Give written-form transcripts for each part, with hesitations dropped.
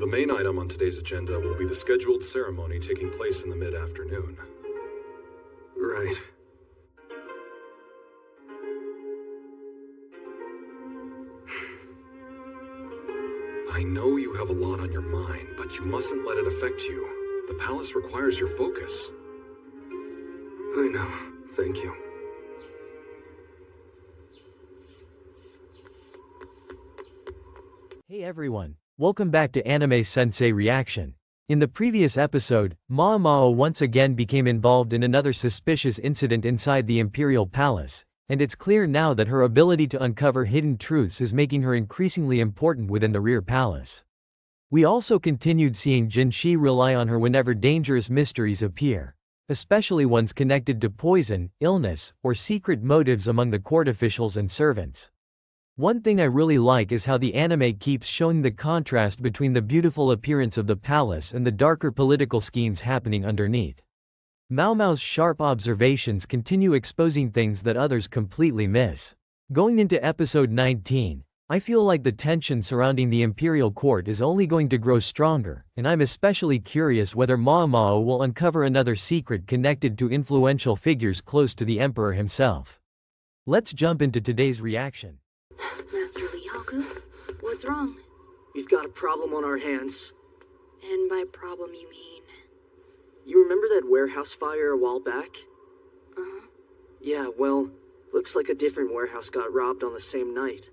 The main item on today's agenda will be the scheduled ceremony taking place in the mid-afternoon. Right. I know you have a lot on your mind, but you mustn't let it affect you. The palace requires your focus. I know. Thank you. Hey everyone, welcome back to Anime Sensei Reaction. In the previous episode, Mao Mao once again became involved in another suspicious incident inside the Imperial Palace, and it's clear now that her ability to uncover hidden truths is making her increasingly important within the rear palace. We also continued seeing Jinshi rely on her whenever dangerous mysteries appear, especially ones connected to poison, illness, or secret motives among the court officials and servants. One thing I really like is how the anime keeps showing the contrast between the beautiful appearance of the palace and the darker political schemes happening underneath. Mao Mao's sharp observations continue exposing things that others completely miss. Going into episode 19, I feel like the tension surrounding the imperial court is only going to grow stronger, and I'm especially curious whether Mao Mao will uncover another secret connected to influential figures close to the emperor himself. Let's jump into today's reaction. Master Lee Haku, what's wrong? We've got a problem on our hands. And by problem you mean? You remember that warehouse fire a while back? Uh-huh. Yeah, well, looks like a different warehouse got robbed on the same night.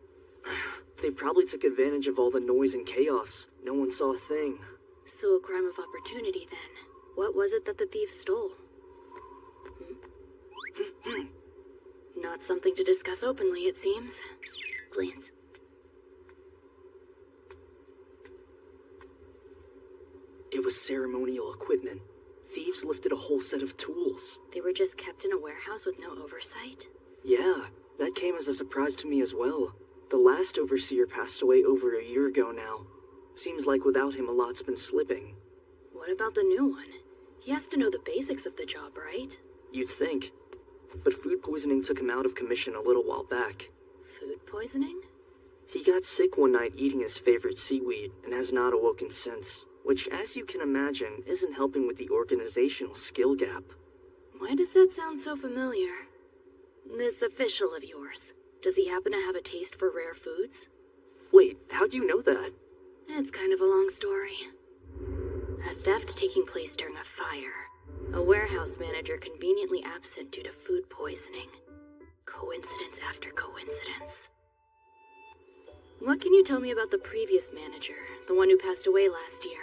They probably took advantage of all the noise and chaos. No one saw a thing. So a crime of opportunity then. What was it that the thieves stole? Not something to discuss openly, it seems. Glance. It was ceremonial equipment. Thieves lifted a whole set of tools. They were just kept in a warehouse with no oversight? Yeah, that came as a surprise to me as well. The last overseer passed away over a year ago now. Seems like without him a lot's been slipping. What about the new one? He has to know the basics of the job, right? You'd think. But food poisoning took him out of commission a little while back. Food poisoning? He got sick one night eating his favorite seaweed and has not awoken since. Which, as you can imagine, isn't helping with the organizational skill gap. Why does that sound so familiar? This official of yours, does he happen to have a taste for rare foods? Wait, how'd you know that? It's kind of a long story. A theft taking place during a fire. A warehouse manager conveniently absent due to food poisoning. Coincidence after coincidence. What can you tell me about the previous manager, the one who passed away last year?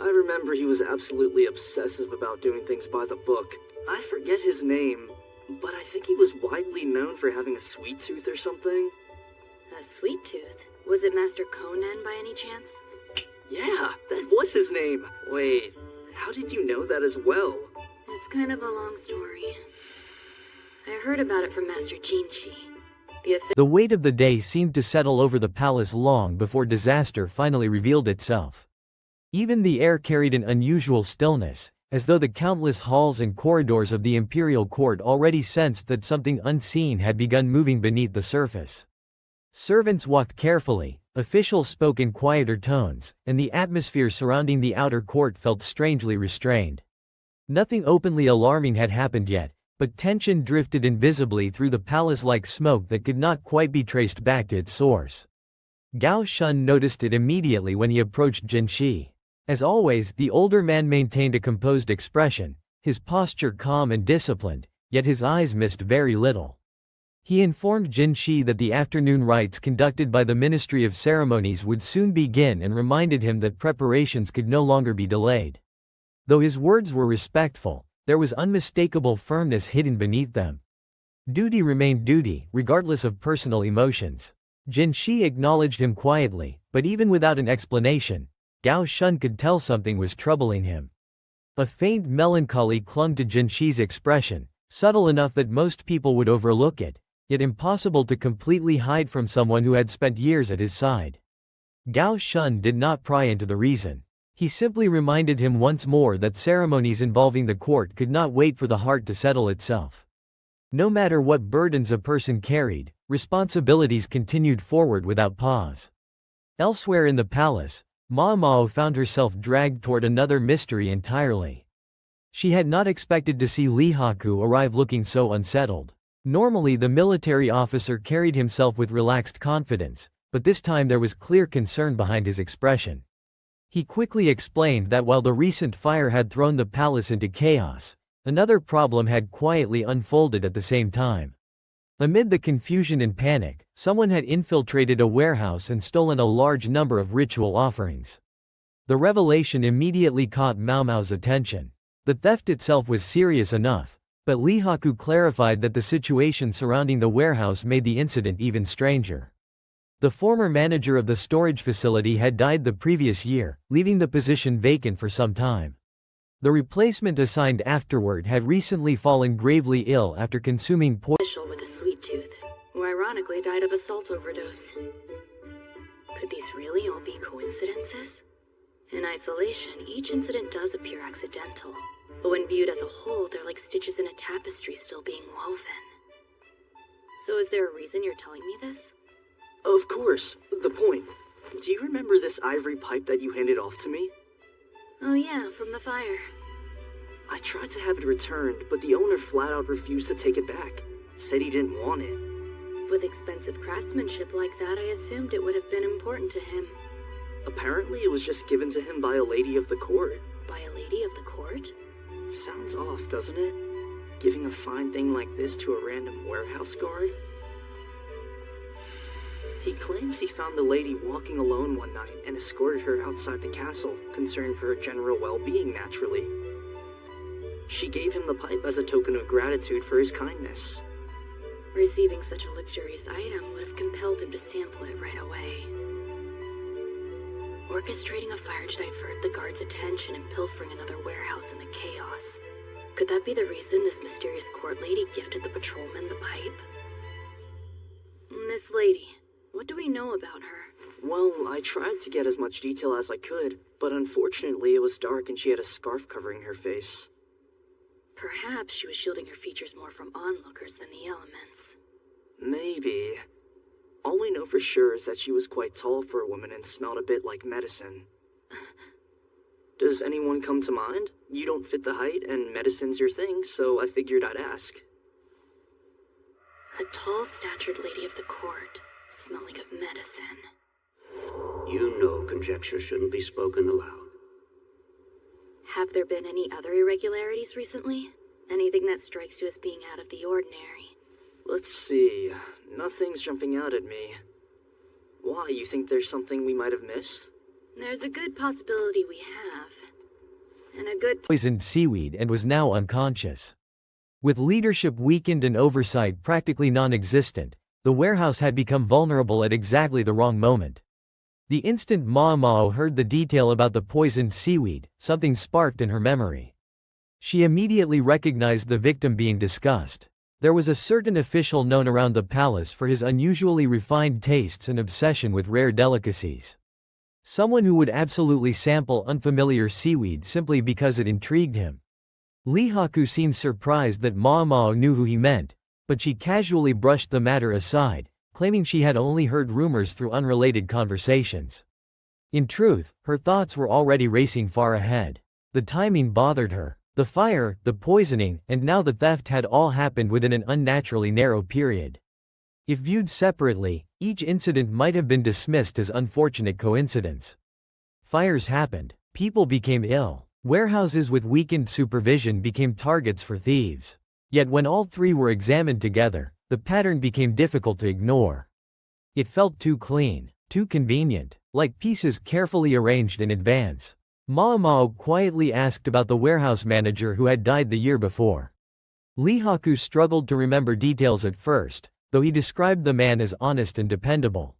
I remember he was absolutely obsessive about doing things by the book. I forget his name, but I think he was widely known for having a sweet tooth or something. A sweet tooth? Was it Master Conan by any chance? Yeah, that was his name. Wait, how did you know that as well? It's kind of a long story. I heard about it from Master Jinshi. The weight of the day seemed to settle over the palace long before disaster finally revealed itself. Even the air carried an unusual stillness, as though the countless halls and corridors of the imperial court already sensed that something unseen had begun moving beneath the surface. Servants walked carefully, officials spoke in quieter tones, and the atmosphere surrounding the outer court felt strangely restrained. Nothing openly alarming had happened yet, but tension drifted invisibly through the palace like smoke that could not quite be traced back to its source. Gao Shun noticed it immediately when he approached Jinshi. As always, the older man maintained a composed expression, his posture calm and disciplined, yet his eyes missed very little. He informed Jinshi that the afternoon rites conducted by the Ministry of Ceremonies would soon begin and reminded him that preparations could no longer be delayed. Though his words were respectful, there was unmistakable firmness hidden beneath them. Duty remained duty, regardless of personal emotions. Jinshi acknowledged him quietly, but even without an explanation, Gao Shun could tell something was troubling him. A faint melancholy clung to Jinshi's expression, subtle enough that most people would overlook it, yet impossible to completely hide from someone who had spent years at his side. Gao Shun did not pry into the reason. He simply reminded him once more that ceremonies involving the court could not wait for the heart to settle itself. No matter what burdens a person carried, responsibilities continued forward without pause. Elsewhere in the palace, Mao found herself dragged toward another mystery entirely. She had not expected to see Lee Haku arrive looking so unsettled. Normally the military officer carried himself with relaxed confidence, but this time there was clear concern behind his expression. He quickly explained that while the recent fire had thrown the palace into chaos, another problem had quietly unfolded at the same time. Amid the confusion and panic, someone had infiltrated a warehouse and stolen a large number of ritual offerings. The revelation immediately caught Mao's attention. The theft itself was serious enough, but Lee Haku clarified that the situation surrounding the warehouse made the incident even stranger. The former manager of the storage facility had died the previous year, leaving the position vacant for some time. The replacement assigned afterward had recently fallen gravely ill after consuming poison With a sweet tooth, who ironically died of a salt overdose. Could these really all be coincidences? In isolation, each incident does appear accidental, but when viewed as a whole, they're like stitches in a tapestry still being woven. So is there a reason you're telling me this? Of course. The point. Do you remember this ivory pipe that you handed off to me? Oh yeah, from the fire. I tried to have it returned, but the owner flat out refused to take it back. Said he didn't want it. With expensive craftsmanship like that, I assumed it would have been important to him. Apparently it was just given to him by a lady of the court. By a lady of the court? Sounds off, doesn't it? Giving a fine thing like this to a random warehouse guard? He claims he found the lady walking alone one night and escorted her outside the castle, concerned for her general well-being naturally. She gave him the pipe as a token of gratitude for his kindness. Receiving such a luxurious item would have compelled him to sample it right away. Orchestrating a fire to divert the guard's attention and pilfering another warehouse in the chaos. Could that be the reason this mysterious court lady gifted the patrolman the pipe? This lady, what do we know about her? Well, I tried to get as much detail as I could, but unfortunately it was dark and she had a scarf covering her face. Perhaps she was shielding her features more from onlookers than the elements. Maybe. All we know for sure is that she was quite tall for a woman and smelled a bit like medicine. Does anyone come to mind? You don't fit the height, and medicine's your thing, so I figured I'd ask. A tall-statured lady of the court, smelling of medicine. You know conjecture shouldn't be spoken aloud. Have there been any other irregularities recently? Anything that strikes you as being out of the ordinary? Let's see. Nothing's jumping out at me. Why, you think there's something we might have missed? There's a good possibility we have. And a good poisoned seaweed and was now unconscious. With leadership weakened and oversight practically non-existent, the warehouse had become vulnerable at exactly the wrong moment. The instant Mao heard the detail about the poisoned seaweed, something sparked in her memory. She immediately recognized the victim being discussed. There was a certain official known around the palace for his unusually refined tastes and obsession with rare delicacies. Someone who would absolutely sample unfamiliar seaweed simply because it intrigued him. Lee Haku seemed surprised that Mao knew who he meant, but she casually brushed the matter aside, claiming she had only heard rumors through unrelated conversations. In truth, her thoughts were already racing far ahead. The timing bothered her. The fire, the poisoning, and now the theft had all happened within an unnaturally narrow period. If viewed separately, each incident might have been dismissed as unfortunate coincidence. Fires happened, people became ill, warehouses with weakened supervision became targets for thieves. Yet when all three were examined together, the pattern became difficult to ignore. It felt too clean, too convenient, like pieces carefully arranged in advance. Mao quietly asked about the warehouse manager who had died the year before. Lee Haku struggled to remember details at first, though he described the man as honest and dependable.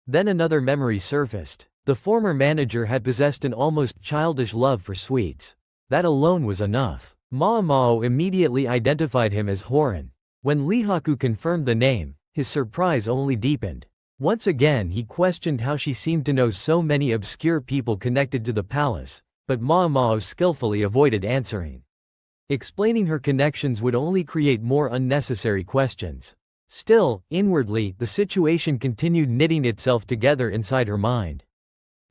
Then another memory surfaced. The former manager had possessed an almost childish love for sweets. That alone was enough. Mao immediately identified him as Horan. When Lee Haku confirmed the name, his surprise only deepened. Once again he questioned how she seemed to know so many obscure people connected to the palace, but Mao skillfully avoided answering. Explaining her connections would only create more unnecessary questions. Still, inwardly, the situation continued knitting itself together inside her mind.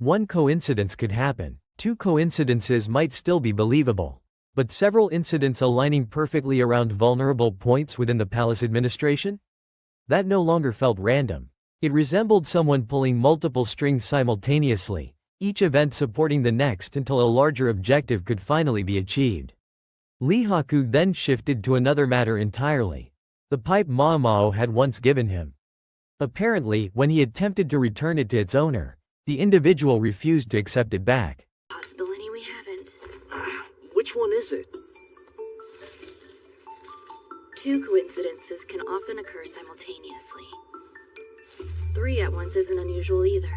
One coincidence could happen, two coincidences might still be believable. But several incidents aligning perfectly around vulnerable points within the palace administration? That no longer felt random. It resembled someone pulling multiple strings simultaneously, each event supporting the next until a larger objective could finally be achieved. Lee Haku then shifted to another matter entirely. The pipe Mao Mao had once given him. Apparently, when he attempted to return it to its owner, the individual refused to accept it back. Possibility we haven't. Which one is it? Two coincidences can often occur simultaneously. Three at once isn't unusual either.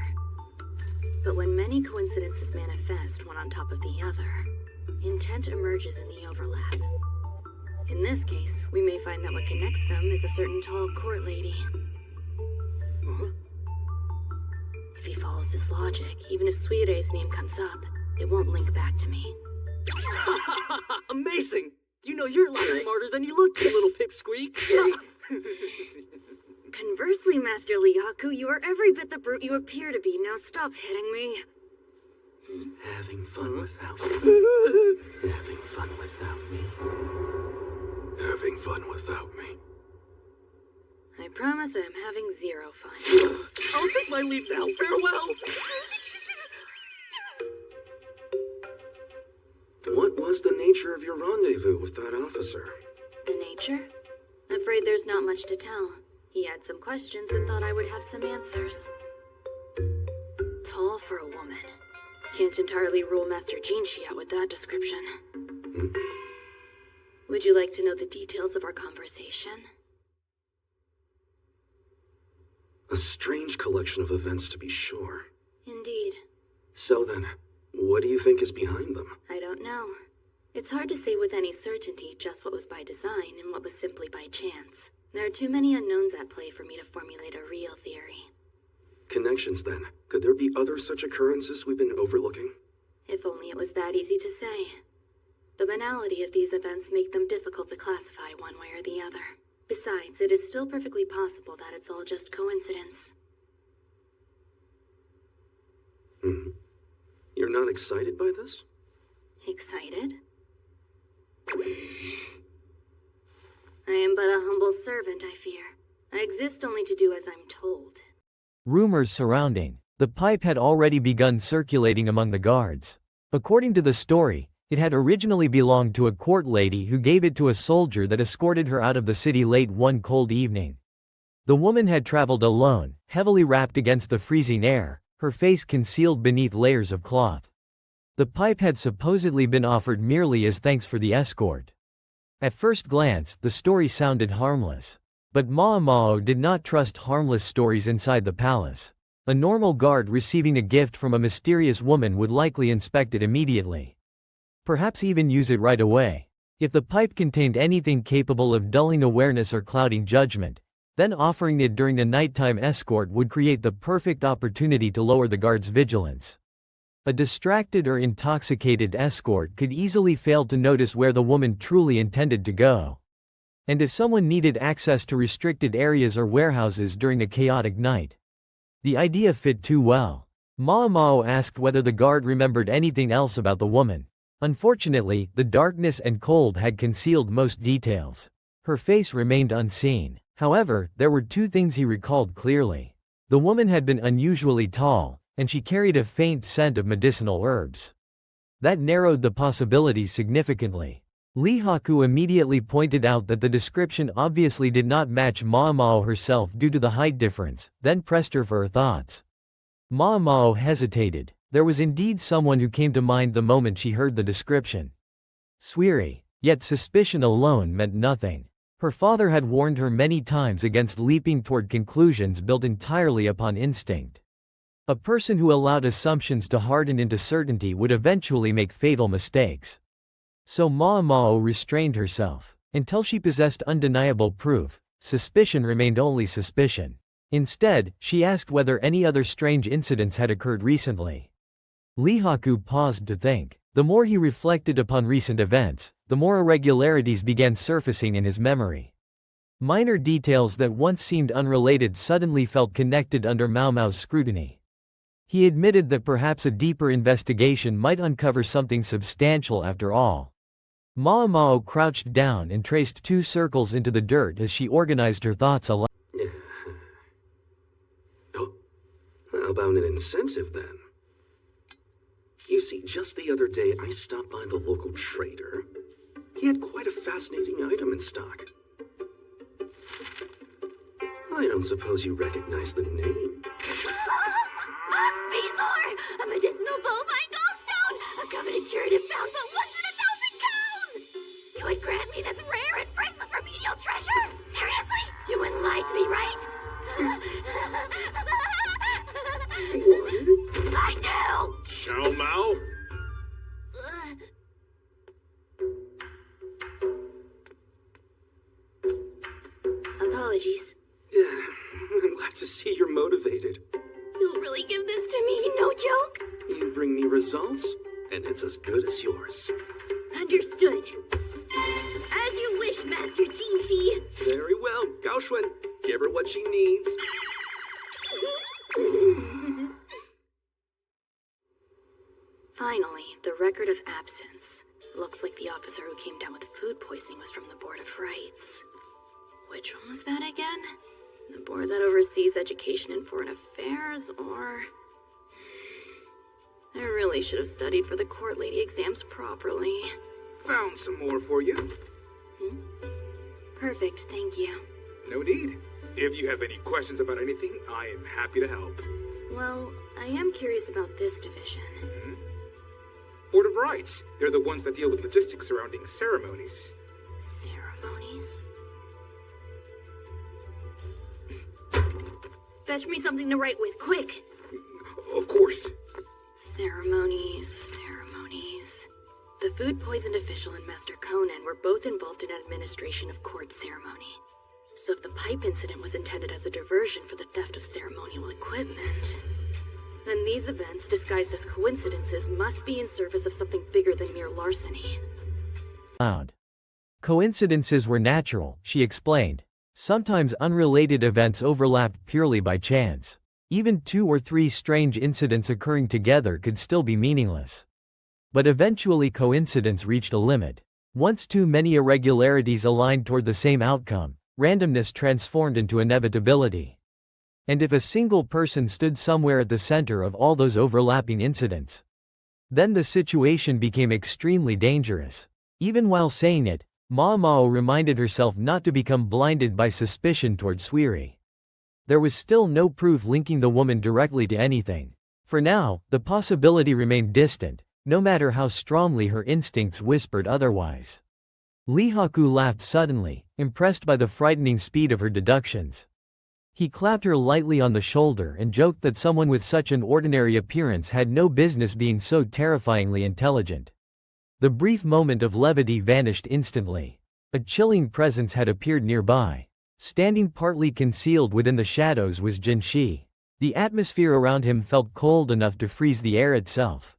But when many coincidences manifest one on top of the other, intent emerges in the overlap. In this case, we may find that what connects them is a certain tall court lady. If he follows this logic, even if Suire's name comes up, it won't link back to me. Amazing! You know you're a lot smarter than you look, you little pipsqueak. Conversely, Master Liaku, you are every bit the brute you appear to be. Now stop hitting me. Having fun without me. Having fun without me. Having fun without me. I promise I'm having zero fun. I'll take my leave now. Farewell! What was the nature of your rendezvous with that officer? The nature? Afraid there's not much to tell. He had some questions and thought I would have some answers. Tall for a woman. Can't entirely rule Master Jinshi out with that description. Would you like to know the details of our conversation? A strange collection of events, to be sure. Indeed. So then, what do you think is behind them? I don't know. It's hard to say with any certainty just what was by design and what was simply by chance. There are too many unknowns at play for me to formulate a real theory. Connections, then. Could there be other such occurrences we've been overlooking? If only it was that easy to say. The banality of these events make them difficult to classify one way or the other. Besides, it is still perfectly possible that it's all just coincidence. You're not excited by this? Excited? I am but a humble servant, I fear. I exist only to do as I'm told. Rumors surrounding the pipe had already begun circulating among the guards. According to the story, it had originally belonged to a court lady who gave it to a soldier that escorted her out of the city late one cold evening. The woman had traveled alone, heavily wrapped against the freezing air, her face concealed beneath layers of cloth. The pipe had supposedly been offered merely as thanks for the escort. At first glance, the story sounded harmless. But Mao Mao did not trust harmless stories inside the palace. A normal guard receiving a gift from a mysterious woman would likely inspect it immediately. Perhaps even use it right away. If the pipe contained anything capable of dulling awareness or clouding judgment, then offering it during a nighttime escort would create the perfect opportunity to lower the guard's vigilance. A distracted or intoxicated escort could easily fail to notice where the woman truly intended to go. And if someone needed access to restricted areas or warehouses during a chaotic night, the idea fit too well. Mao Mao asked whether the guard remembered anything else about the woman. Unfortunately, the darkness and cold had concealed most details. Her face remained unseen. However, there were two things he recalled clearly. The woman had been unusually tall, and she carried a faint scent of medicinal herbs. That narrowed the possibilities significantly. Lee Haku immediately pointed out that the description obviously did not match Mao Mao herself due to the height difference, then pressed her for her thoughts. Mao Mao hesitated. There was indeed someone who came to mind the moment she heard the description. Suire. Yet suspicion alone meant nothing. Her father had warned her many times against leaping toward conclusions built entirely upon instinct. A person who allowed assumptions to harden into certainty would eventually make fatal mistakes. So Mao Mao restrained herself. Until she possessed undeniable proof, suspicion remained only suspicion. Instead, she asked whether any other strange incidents had occurred recently. Lee Haku paused to think. The more he reflected upon recent events, the more irregularities began surfacing in his memory. Minor details that once seemed unrelated suddenly felt connected under Mao Mao's scrutiny. He admitted that perhaps a deeper investigation might uncover something substantial after all. Mao Mao crouched down and traced 2 circles into the dirt as she organized her thoughts aloud. Oh, how about an incentive then? You see, just the other day I stopped by the local trader. He had quite a fascinating item in stock. I don't suppose you recognize the name. Spazor! A medicinal bovine gallstone! A coveted curative found but once in 1,000 cows! You would grant me this rare and priceless remedial treasure? Seriously? You wouldn't lie to me, right? What? I do! Xiao Mao? Apologies. Yeah, I'm glad to see you're motivated. You'll really give this to me, no joke? You bring me results, and it's as good as yours. Understood. As you wish, Master Jinxi. Very well, Gao Shun. Give her what she needs. Finally, the record of absence. Looks like the officer who came down with food poisoning was from the Board of Rights. Which one was that again? The board that oversees education and foreign affairs, or... I really should have studied for the court lady exams properly. Found some more for you. Perfect, thank you. No need. If you have any questions about anything, I am happy to help. Well, I am curious about this division. Board of Rights. They're the ones that deal with logistics surrounding ceremonies. Ceremonies? Fetch me something to write with, quick! Of course. Ceremonies. The food-poisoned official and Master Conan were both involved in administration of court ceremony. So if the pipe incident was intended as a diversion for the theft of ceremonial equipment, then these events, disguised as coincidences, must be in service of something bigger than mere larceny. Coincidences were natural, she explained. Sometimes unrelated events overlapped purely by chance. Even 2 or 3 strange incidents occurring together could still be meaningless. But eventually coincidence reached a limit. Once too many irregularities aligned toward the same outcome, randomness transformed into inevitability. And if a single person stood somewhere at the center of all those overlapping incidents, then the situation became extremely dangerous. Even while saying it, Mao Mao reminded herself not to become blinded by suspicion toward Suiri. There was still no proof linking the woman directly to anything. For now, the possibility remained distant, no matter how strongly her instincts whispered otherwise. Lee Haku laughed suddenly, impressed by the frightening speed of her deductions. He clapped her lightly on the shoulder and joked that someone with such an ordinary appearance had no business being so terrifyingly intelligent. The brief moment of levity vanished instantly. A chilling presence had appeared nearby. Standing partly concealed within the shadows was Jinshi. The atmosphere around him felt cold enough to freeze the air itself.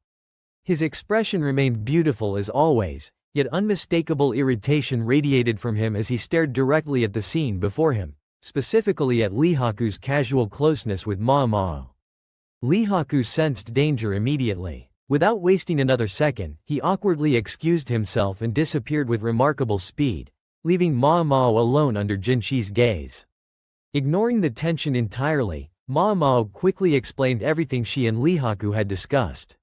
His expression remained beautiful as always, yet unmistakable irritation radiated from him as he stared directly at the scene before him, specifically at Lee Haku's casual closeness with Mao Mao. Lee Haku sensed danger immediately. Without wasting another second, he awkwardly excused himself and disappeared with remarkable speed, leaving Mao Mao alone under Jinshi's gaze. Ignoring the tension entirely, Mao Mao quickly explained everything she and Lee Haku had discussed.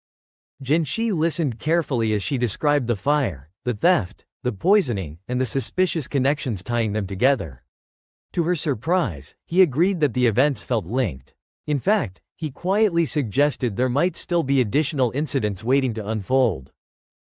Jinshi listened carefully as she described the fire, the theft, the poisoning, and the suspicious connections tying them together. To her surprise, he agreed that the events felt linked. In fact, he quietly suggested there might still be additional incidents waiting to unfold.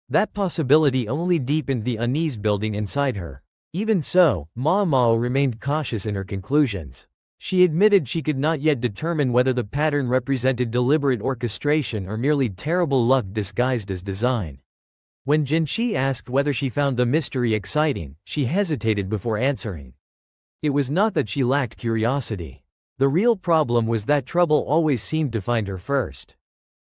That possibility only deepened the unease building inside her. Even so, Mao Mao remained cautious in her conclusions. She admitted she could not yet determine whether the pattern represented deliberate orchestration or merely terrible luck disguised as design. When Jinshi asked whether she found the mystery exciting, she hesitated before answering. It was not that she lacked curiosity. The real problem was that trouble always seemed to find her first.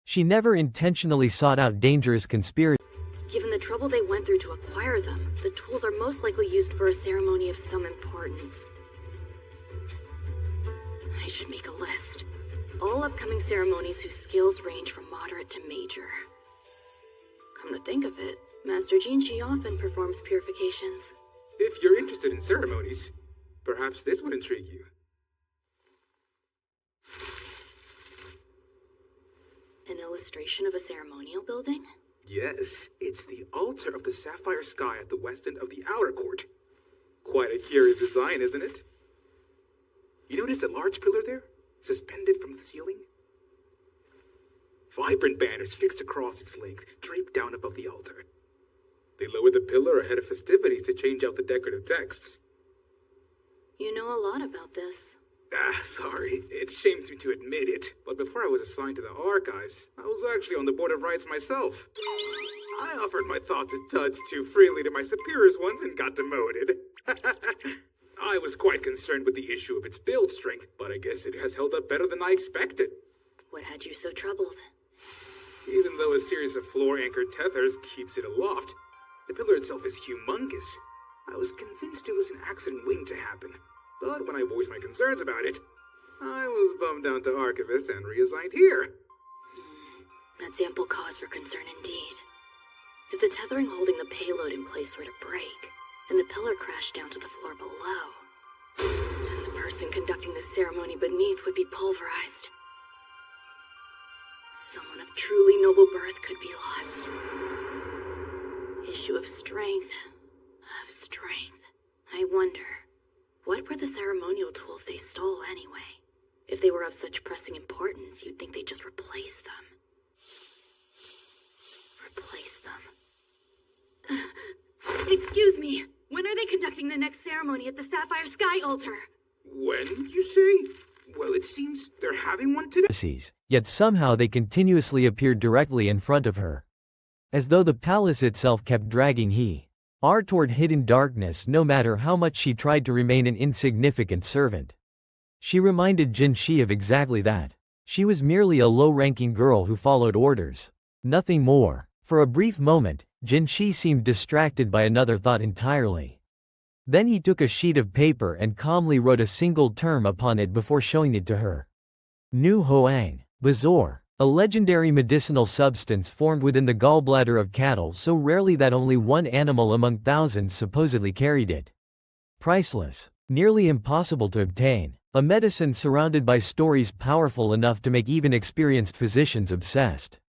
She never intentionally sought out dangerous conspiracies. Given the trouble they went through to acquire them, the tools are most likely used for a ceremony of some importance. I should make a list. All upcoming ceremonies whose skills range from moderate to major. Come to think of it, Master Jinshi often performs purifications. If you're interested in ceremonies, perhaps this would intrigue you. An illustration of a ceremonial building? Yes, it's the altar of the sapphire sky at the west end of the outer court. Quite a curious design, isn't it? You notice a large pillar there, suspended from the ceiling? Vibrant banners fixed across its length, draped down above the altar. They lowered the pillar ahead of festivities to change out the decorative texts. You know a lot about this. Sorry. It shames me to admit it, but before I was assigned to the archives, I was actually on the Board of Rights myself. I offered my thoughts and tuds too freely to my superiors once and got demoted. I was quite concerned with the issue of its build strength, but I guess it has held up better than I expected. What had you so troubled? Even though a series of floor-anchored tethers keeps it aloft, the pillar itself is humongous. I was convinced it was an accident waiting to happen. But when I voiced my concerns about it, I was bumped down to Archivist and reassigned here. That's ample cause for concern indeed. If the tethering holding the payload in place were to break, and the pillar crashed down to the floor below, then the person conducting the ceremony beneath would be pulverized. Someone of truly noble birth could be lost. Issue of strength. I wonder, what were the ceremonial tools they stole anyway? If they were of such pressing importance, you'd think they'd just replace them. Excuse me, when are they conducting the next ceremony at the Sapphire Sky Altar? When, you say? Well, it seems they're having one today. Yet somehow they continuously appeared directly in front of her. As though the palace itself kept dragging her toward hidden darkness no matter how much she tried to remain an insignificant servant. She reminded Jinshi of exactly that. She was merely a low-ranking girl who followed orders. Nothing more. For a brief moment, Jinshi seemed distracted by another thought entirely. Then he took a sheet of paper and calmly wrote a single term upon it before showing it to her. Nu Hoang, Bazaar, a legendary medicinal substance formed within the gallbladder of cattle so rarely that only one animal among thousands supposedly carried it. Priceless, nearly impossible to obtain, a medicine surrounded by stories powerful enough to make even experienced physicians obsessed.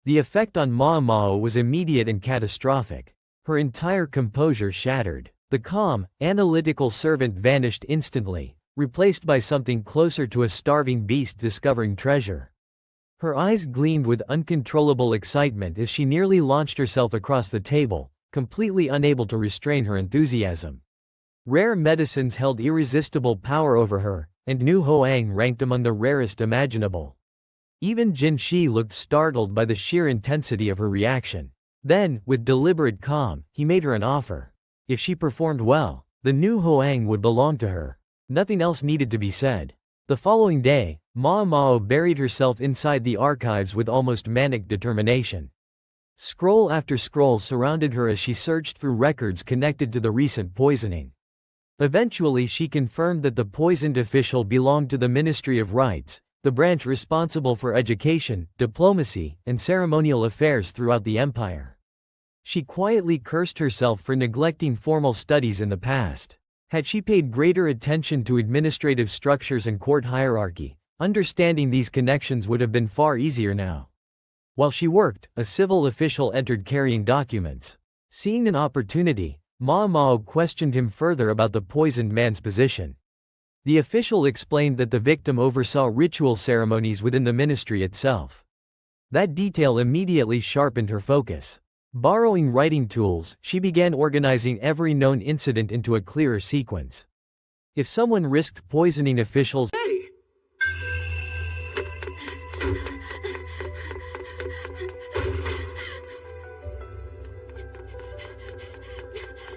The effect on Mao Mao was immediate and catastrophic. Her entire composure shattered. The calm, analytical servant vanished instantly, replaced by something closer to a starving beast discovering treasure. Her eyes gleamed with uncontrollable excitement as she nearly launched herself across the table, completely unable to restrain her enthusiasm. Rare medicines held irresistible power over her, and Nu Hoang ranked among the rarest imaginable. Even Jinshi looked startled by the sheer intensity of her reaction. Then, with deliberate calm, he made her an offer. If she performed well, the Nu Hoang would belong to her. Nothing else needed to be said. The following day, Mao Mao buried herself inside the archives with almost manic determination. Scroll after scroll surrounded her as she searched through records connected to the recent poisoning. Eventually she confirmed that the poisoned official belonged to the Ministry of Rights, the branch responsible for education, diplomacy, and ceremonial affairs throughout the empire. She quietly cursed herself for neglecting formal studies in the past. Had she paid greater attention to administrative structures and court hierarchy, understanding these connections would have been far easier now. While she worked, a civil official entered carrying documents. Seeing an opportunity, Mao Mao questioned him further about the poisoned man's position. The official explained that the victim oversaw ritual ceremonies within the ministry itself. That detail immediately sharpened her focus. Borrowing writing tools, she began organizing every known incident into a clearer sequence. If someone risked poisoning officials, Hey!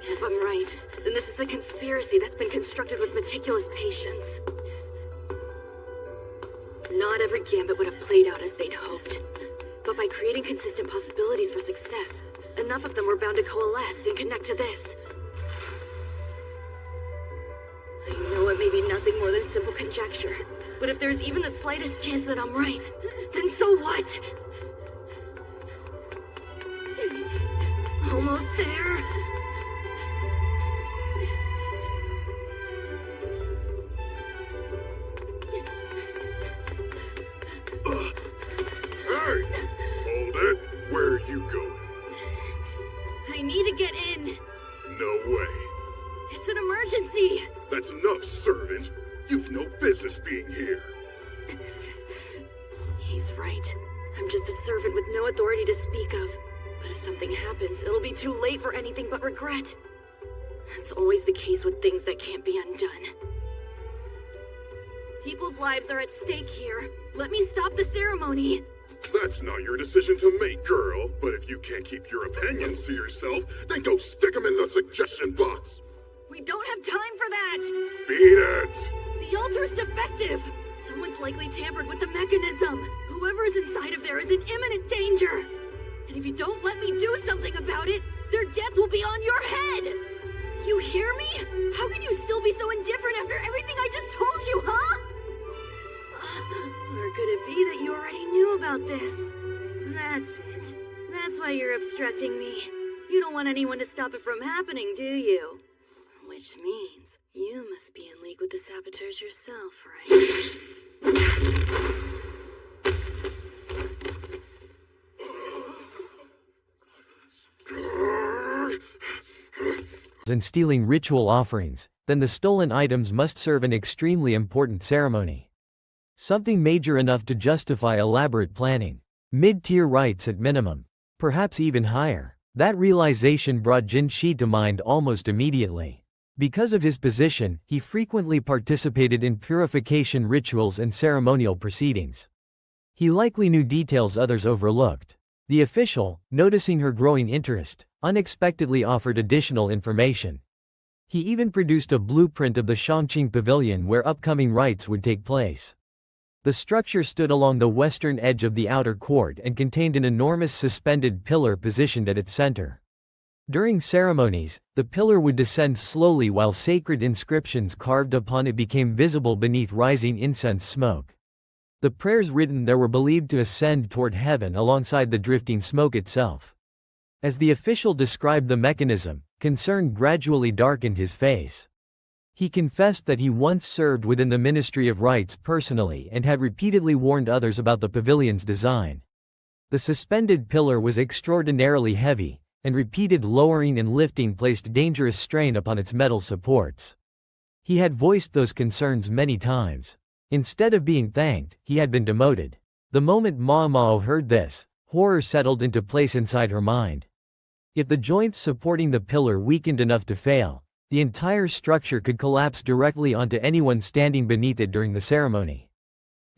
If I'm right, then this is a conspiracy that's been constructed with meticulous patience. Not every gambit would have played out as they'd hoped. But by creating consistent possibilities for success, enough of them were bound to coalesce and connect to this. You know it may be nothing more than simple conjecture, But if there's even the slightest chance that I'm right, then so what? Almost there. Hey! Hold it. Where are you going? I need to get in. No way. It's an emergency. That's enough, servant. You've no business being here. He's right. I'm just a servant with no authority to speak of. But if something happens, it'll be too late for anything but regret. That's always the case with things that can't be undone. People's lives are at stake here. Let me stop the ceremony. That's not your decision to make, girl. But if you can't keep your opinions to yourself, then go stick them in the suggestion box. We don't have time for that. Beat it! The altar's defective. Someone's likely tampered with the mechanism. Whoever is inside of there is in imminent danger. And if you don't let me do something about it, their death will be on your head! You hear me? How can you still be so indifferent after everything I just told you, huh? Or could it be that you already knew about this? That's it. That's why you're obstructing me. You don't want anyone to stop it from happening, do you? Which means you must be in league with the saboteurs yourself, right? And stealing ritual offerings, then the stolen items must serve an extremely important ceremony. Something major enough to justify elaborate planning. Mid-tier rites at minimum. Perhaps even higher. That realization brought Jin Shi to mind almost immediately. Because of his position, he frequently participated in purification rituals and ceremonial proceedings. He likely knew details others overlooked. The official, noticing her growing interest, unexpectedly offered additional information. He even produced a blueprint of the Shangqing Pavilion where upcoming rites would take place. The structure stood along the western edge of the outer court and contained an enormous suspended pillar positioned at its center. During ceremonies, the pillar would descend slowly while sacred inscriptions carved upon it became visible beneath rising incense smoke. The prayers written there were believed to ascend toward heaven alongside the drifting smoke itself. As the official described the mechanism, concern gradually darkened his face. He confessed that he once served within the Ministry of Rites personally and had repeatedly warned others about the pavilion's design. The suspended pillar was extraordinarily heavy, and repeated lowering and lifting placed dangerous strain upon its metal supports. He had voiced those concerns many times. Instead of being thanked, he had been demoted. The moment Ma Mao heard this, horror settled into place inside her mind. If the joints supporting the pillar weakened enough to fail, the entire structure could collapse directly onto anyone standing beneath it during the ceremony.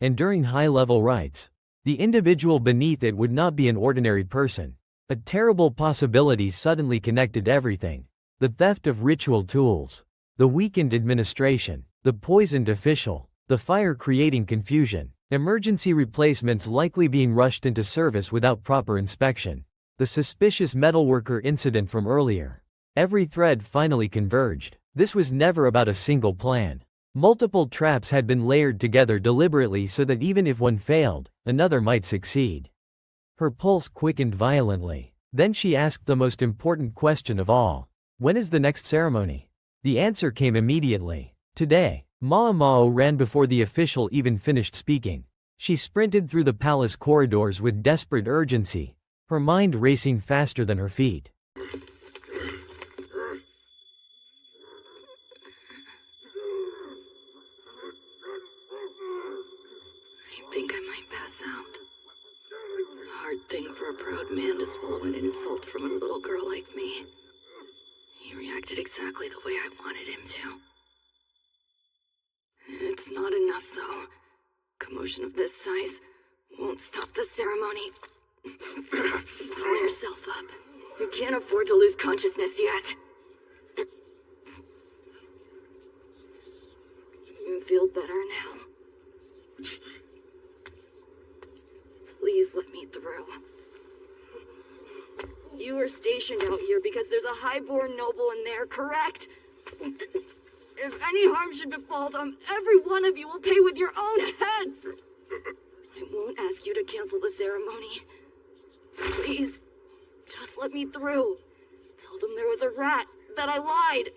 And during high-level rites, the individual beneath it would not be an ordinary person. A terrible possibility suddenly connected everything. The theft of ritual tools, the weakened administration, the poisoned official, the fire creating confusion, emergency replacements likely being rushed into service without proper inspection, the suspicious metalworker incident from earlier. Every thread finally converged. This was never about a single plan. Multiple traps had been layered together deliberately so that even if one failed, another might succeed. Her pulse quickened violently. Then she asked the most important question of all. When is the next ceremony? The answer came immediately. Today. Ma Mao ran before the official even finished speaking. She sprinted through the palace corridors with desperate urgency, her mind racing faster than her feet. I think I might pass out. Hard thing for a proud man to swallow an insult from a little girl like me. He reacted exactly the way I wanted him to. It's not enough, though. Commotion of this size won't stop the ceremony. Pull yourself up. You can't afford to lose consciousness yet. You feel better now? Please let me through. You are stationed out here because there's a highborn noble in there, correct? If any harm should befall them, every one of you will pay with your own heads! I won't ask you to cancel the ceremony. Please, just let me through. Tell them there was a rat, that I lied.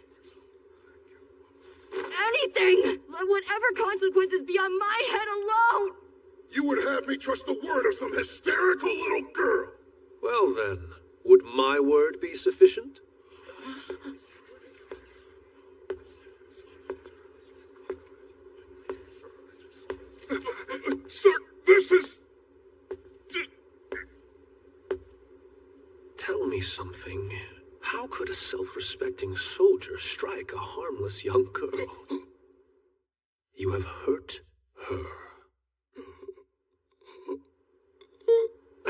Anything! Let whatever consequences be on my head alone! You would have me trust the word of some hysterical little girl? Well then, would my word be sufficient? Sir, this is... Tell me something. How could a self-respecting soldier strike a harmless young girl? You have hurt her.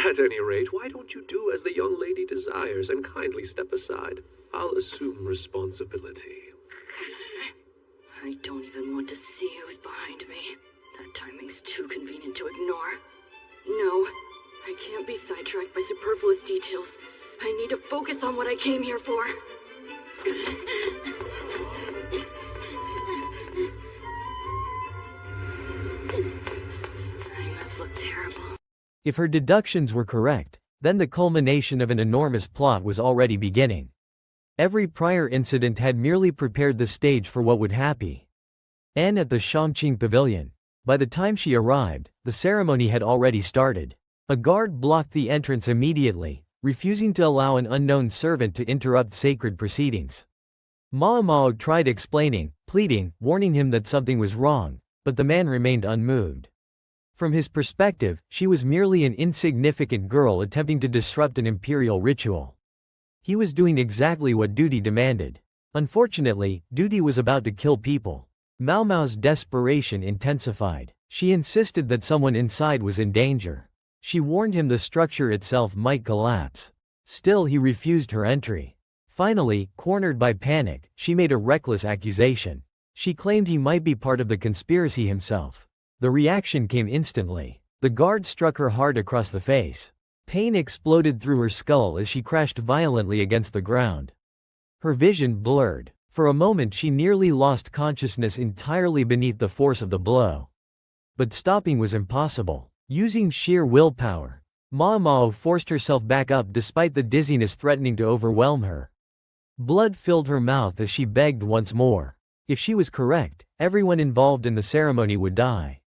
At any rate, why don't you do as the young lady desires and kindly step aside? I'll assume responsibility. I don't even want to see who's behind me. That timing's too convenient to ignore. No, I can't be sidetracked by superfluous details. I need to focus on what I came here for. I must look terrible. If her deductions were correct, then the culmination of an enormous plot was already beginning. Every prior incident had merely prepared the stage for what would happen. And at the Shangqing Pavilion, by the time she arrived, the ceremony had already started. A guard blocked the entrance immediately, refusing to allow an unknown servant to interrupt sacred proceedings. Mao Mao tried explaining, pleading, warning him that something was wrong, but the man remained unmoved. From his perspective, she was merely an insignificant girl attempting to disrupt an imperial ritual. He was doing exactly what duty demanded. Unfortunately, duty was about to kill people. Mao Mao's desperation intensified. She insisted that someone inside was in danger. She warned him the structure itself might collapse. Still, he refused her entry. Finally, cornered by panic, she made a reckless accusation. She claimed he might be part of the conspiracy himself. The reaction came instantly. The guard struck her hard across the face. Pain exploded through her skull as she crashed violently against the ground. Her vision blurred. For a moment she nearly lost consciousness entirely beneath the force of the blow. But stopping was impossible. Using sheer willpower, Mao Mao forced herself back up despite the dizziness threatening to overwhelm her. Blood filled her mouth as she begged once more. If she was correct, everyone involved in the ceremony would die.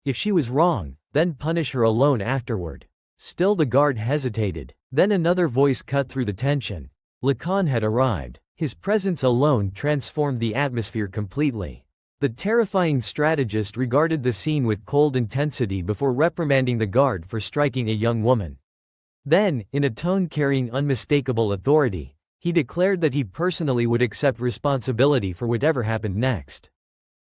If she was wrong, then punish her alone afterward. Still the guard hesitated. Then another voice cut through the tension. Lacan had arrived. His presence alone transformed the atmosphere completely. The terrifying strategist regarded the scene with cold intensity before reprimanding the guard for striking a young woman. Then, in a tone carrying unmistakable authority, he declared that he personally would accept responsibility for whatever happened next.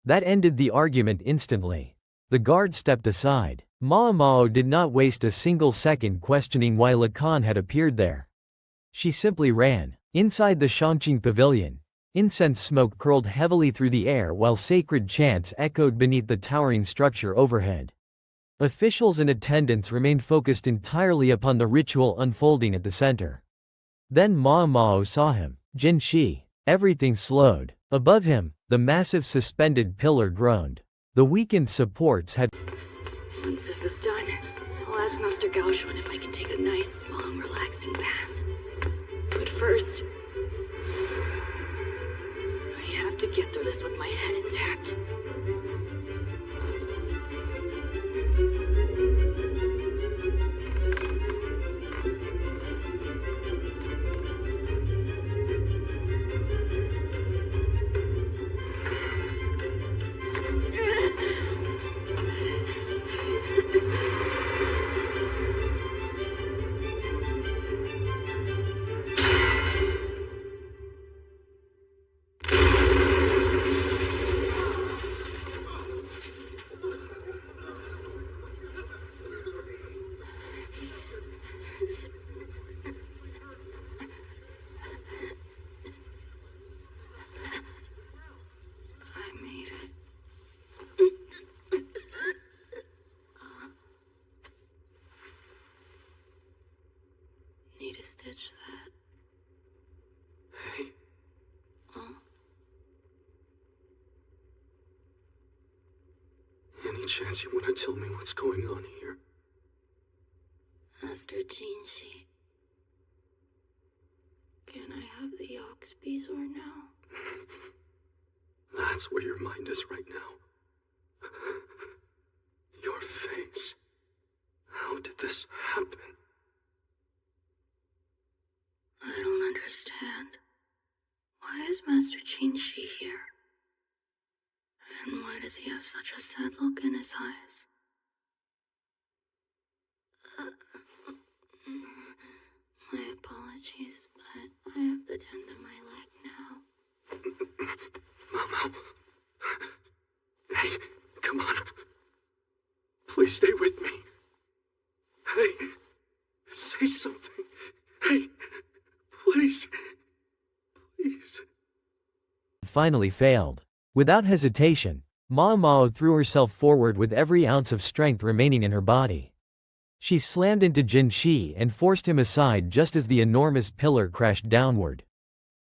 That ended the argument instantly. The guard stepped aside. Mao Mao did not waste a single second questioning why Lacan had appeared there. She simply ran. Inside the Shangqing Pavilion, incense smoke curled heavily through the air while sacred chants echoed beneath the towering structure overhead. Officials and attendants remained focused entirely upon the ritual unfolding at the center. Then Mao Mao saw him, Jin Shi. Everything slowed. Above him, the massive suspended pillar groaned. The weakened supports had... Once this is done, I'll ask Master Gaoxuan if I can take a nice, long, relaxing bath. But first, I have to get through this with my head intact. Need a stitch that. Hey. Oh. chance you want to tell me what's going on here? Master Jinshi, can I have the ox bezoar now? That's where your mind is right now. Your face. How did this happen? I don't understand. Why is Master Jinshi here? And why does he have such a sad look in his eyes? My apologies, but I have to tend to my leg now. Momo. Hey, come on. Please stay with me. Hey, say something. Hey, please. Please. Finally failed. Without hesitation, Mao threw herself forward with every ounce of strength remaining in her body. She slammed into Jinshi and forced him aside just as the enormous pillar crashed downward.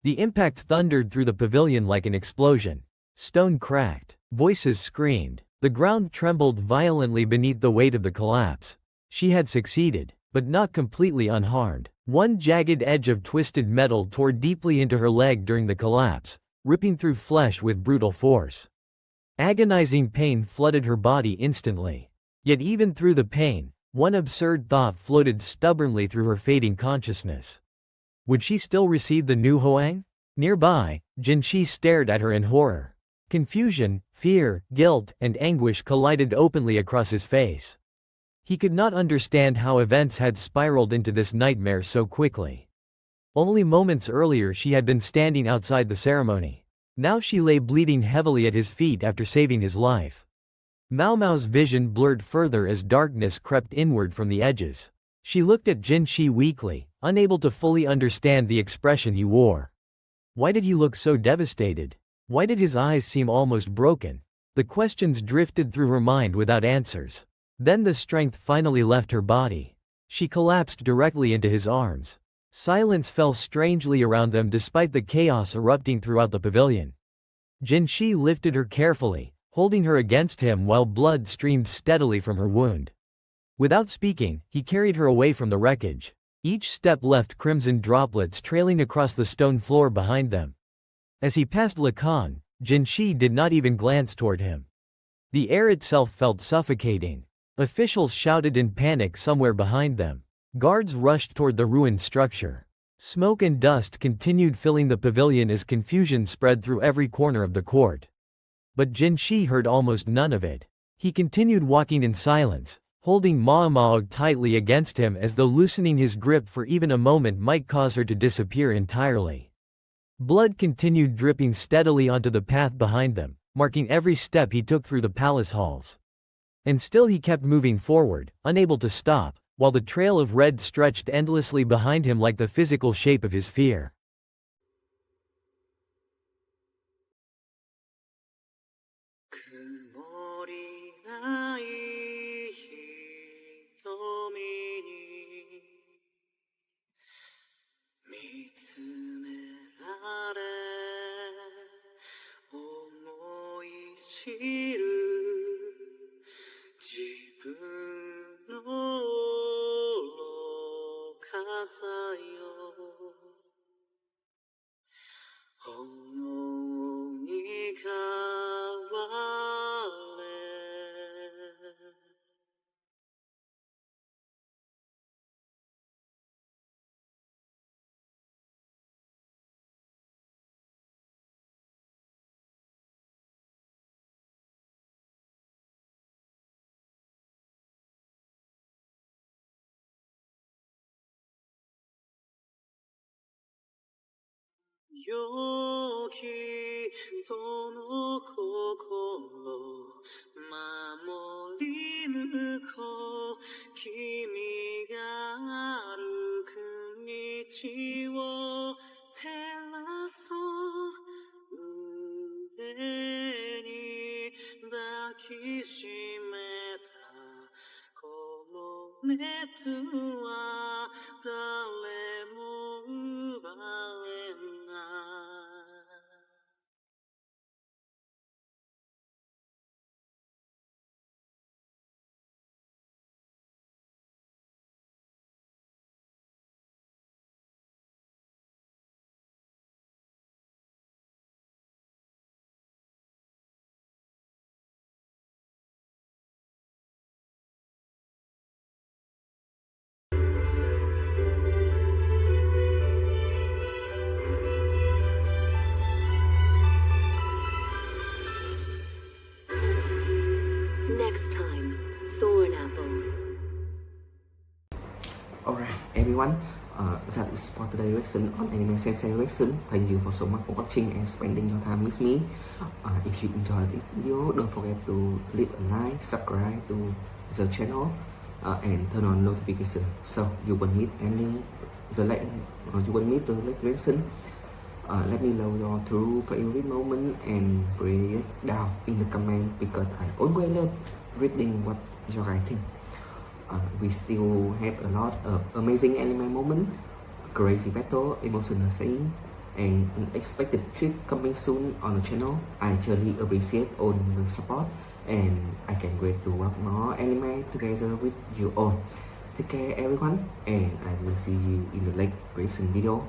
The impact thundered through the pavilion like an explosion. Stone cracked. Voices screamed. The ground trembled violently beneath the weight of the collapse. She had succeeded, but not completely unharmed. One jagged edge of twisted metal tore deeply into her leg during the collapse, ripping through flesh with brutal force. Agonizing pain flooded her body instantly. Yet even through the pain, one absurd thought floated stubbornly through her fading consciousness. Would she still receive the new Hoang? Nearby, Jinshi stared at her in horror. Confusion, fear, guilt, and anguish collided openly across his face. He could not understand how events had spiraled into this nightmare so quickly. Only moments earlier she had been standing outside the ceremony. Now she lay bleeding heavily at his feet after saving his life. Mao's vision blurred further as darkness crept inward from the edges. She looked at Jinshi weakly, unable to fully understand the expression he wore. Why did he look so devastated? Why did his eyes seem almost broken? The questions drifted through her mind without answers. Then the strength finally left her body. She collapsed directly into his arms. Silence fell strangely around them despite the chaos erupting throughout the pavilion. Jinshi lifted her carefully, holding her against him while blood streamed steadily from her wound. Without speaking, he carried her away from the wreckage. Each step left crimson droplets trailing across the stone floor behind them. As he passed Lacan, Jinshi did not even glance toward him. The air itself felt suffocating. Officials shouted in panic somewhere behind them. Guards rushed toward the ruined structure. Smoke and dust continued filling the pavilion as confusion spread through every corner of the court. But Jinshi heard almost none of it. He continued walking in silence, holding Mao tightly against him as though loosening his grip for even a moment might cause her to disappear entirely. Blood continued dripping steadily onto the path behind them, marking every step he took through the palace halls. And still he kept moving forward, unable to stop, while the trail of red stretched endlessly behind him like the physical shape of his fear. 여기 서로心守り抜こう君が歩く道を照らそう腕に抱きしめたこの熱は誰も奪え Alright, everyone, that is for today's reaction on Anime Sensei reaction. Thank you for so much for watching and spending your time with me. If you enjoyed this video, don't forget to leave a like, subscribe to the channel, and turn on notification so you won't miss any the reaction. Let me know your true favorite moment and break it down in the comment, because I always love reading what you guys think. We still have a lot of amazing anime moments, crazy battle, emotional scene, and unexpected trip coming soon on the channel. I truly appreciate all the support, and I can't wait to watch more anime together with you all. Take care everyone, and I will see you in the next reaction video.